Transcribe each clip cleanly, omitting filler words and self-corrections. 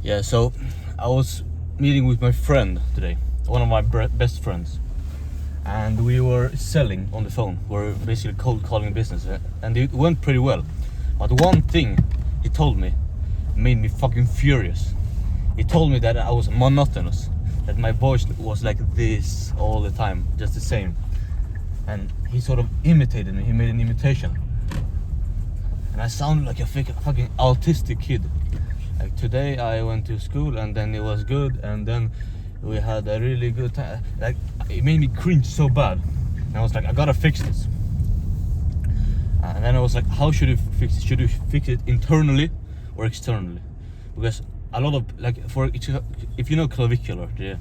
Yeah, so I was meeting with my friend today, one of my best friends, and we were selling on the phone. We're basically cold calling business, and it went pretty well. But one thing he told me made me fucking furious. He told me that I was monotonous, that my voice was like this all the time, just the same. And he sort of imitated me, he made an imitation. And I sounded like a fucking autistic kid. Like today I went to school and then it was good, and then we had a really good time. Like it made me cringe so bad. And I was like, I gotta fix this. And then I was like, how should you fix it? Should you fix it internally or externally? Because a lot of, like, if you know Clavicular, the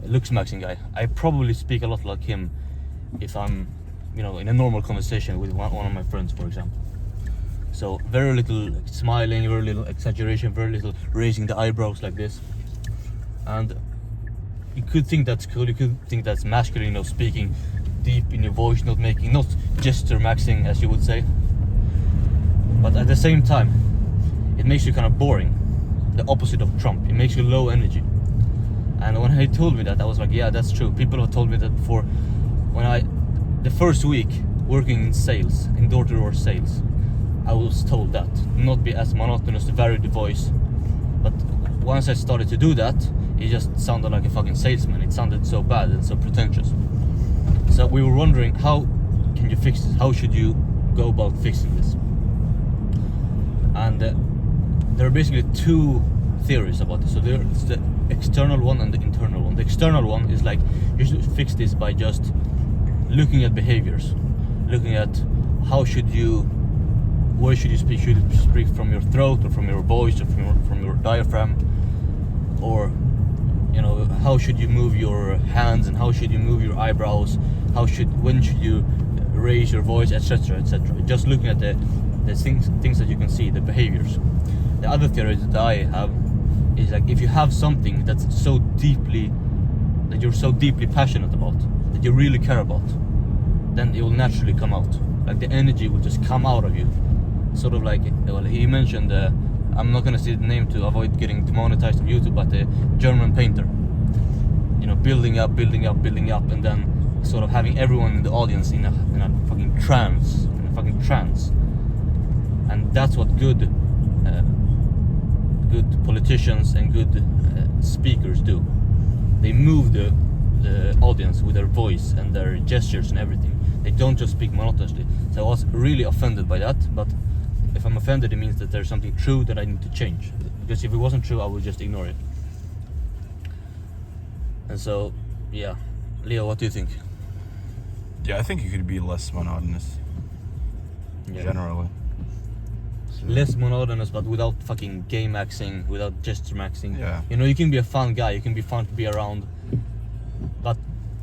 Lux Maxing guy, I probably speak a lot like him if I'm, in a normal conversation with one of my friends, for example. So very little smiling, very little exaggeration, very little raising the eyebrows like this. And you could think that's cool, you could think that's masculine, speaking deep in your voice, not gesture maxing, as you would say. But at the same time, it makes you kind of boring, the opposite of Trump. It makes you low energy. And when he told me that, I was like, yeah, that's true. People have told me that before. The first week working in sales, in door-to-door sales, I was told that, not be as monotonous, to vary the voice. But once I started to do that, it just sounded like a fucking salesman. It sounded so bad and so pretentious. So we were wondering, how can you fix this? How should you go about fixing this? And there are basically two theories about this. So there's the external one and the internal one. The external one is like, you should fix this by just looking at behaviors, looking at where should you speak? Should you speak from your throat, or from your voice, or from your diaphragm? Or how should you move your hands, and how should you move your eyebrows? When should you raise your voice, etc., etc. Just looking at the things that you can see, the behaviors. The other theory that I have is like, if you have something that you're so deeply passionate about, that you really care about, then it will naturally come out. Like the energy will just come out of you. Sort of like, well, he mentioned, I'm not gonna say the name to avoid getting demonetized on YouTube, but the German painter, building up, and then sort of having everyone in the audience in a fucking trance, and that's what good politicians and good speakers do. They move the audience with their voice and their gestures and everything. They don't just speak monotonously. So I was really offended by that, but if I'm offended, it means that there's something true that I need to change. Because if it wasn't true, I would just ignore it. And so, yeah. Leo, what do you think? Yeah, I think you could be less monotonous. Yeah. Generally. So. Less monotonous, but without fucking game maxing, without gesture maxing. Yeah. You can be a fun guy, you can be fun to be around, but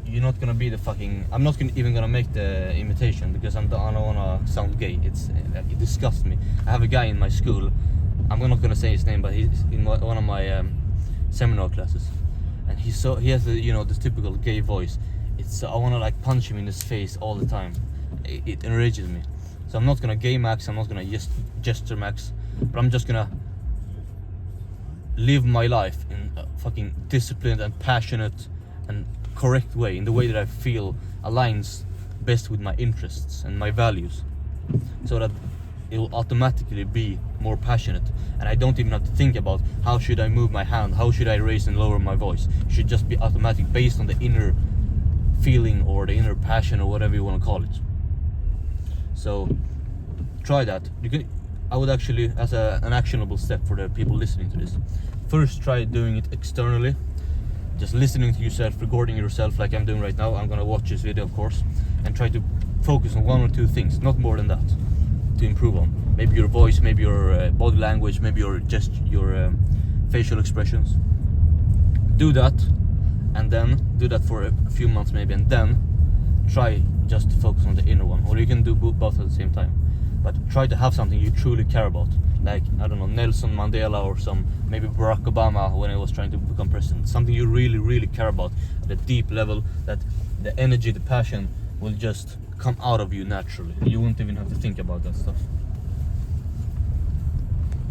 you're not gonna be the fucking... I'm not even gonna make the imitation, because I don't wanna sound gay. It disgusts me. I have a guy in my school, I'm not gonna say his name, but he's in one of my seminar classes, and he has this typical gay voice. I wanna like punch him in his face all the time. It enrages me. So I'm not gonna gay max, I'm not gonna gesture max, but I'm just gonna live my life in a fucking disciplined and passionate and correct way, in the way that I feel aligns best with my interests and my values, so that it will automatically be more passionate, and I don't even have to think about how should I move my hand, how should I raise and lower my voice. It should just be automatic, based on the inner feeling or the inner passion, or whatever you want to call it. So try that. I would actually, as an actionable step for the people listening to this, first try doing it externally. Just listening to yourself, recording yourself like I'm doing right now. I'm gonna watch this video, of course, and try to focus on one or two things, not more than that, to improve on. Maybe your voice, maybe your body language, maybe your facial expressions. Do that, and then do that for a few months maybe, and then try just to focus on the inner one. Or you can do both at the same time. But try to have something you truly care about. Like, I don't know, Nelson Mandela, or maybe Barack Obama when he was trying to become president. Something you really, really care about at a deep level, that the energy, the passion will just come out of you naturally. You won't even have to think about that stuff.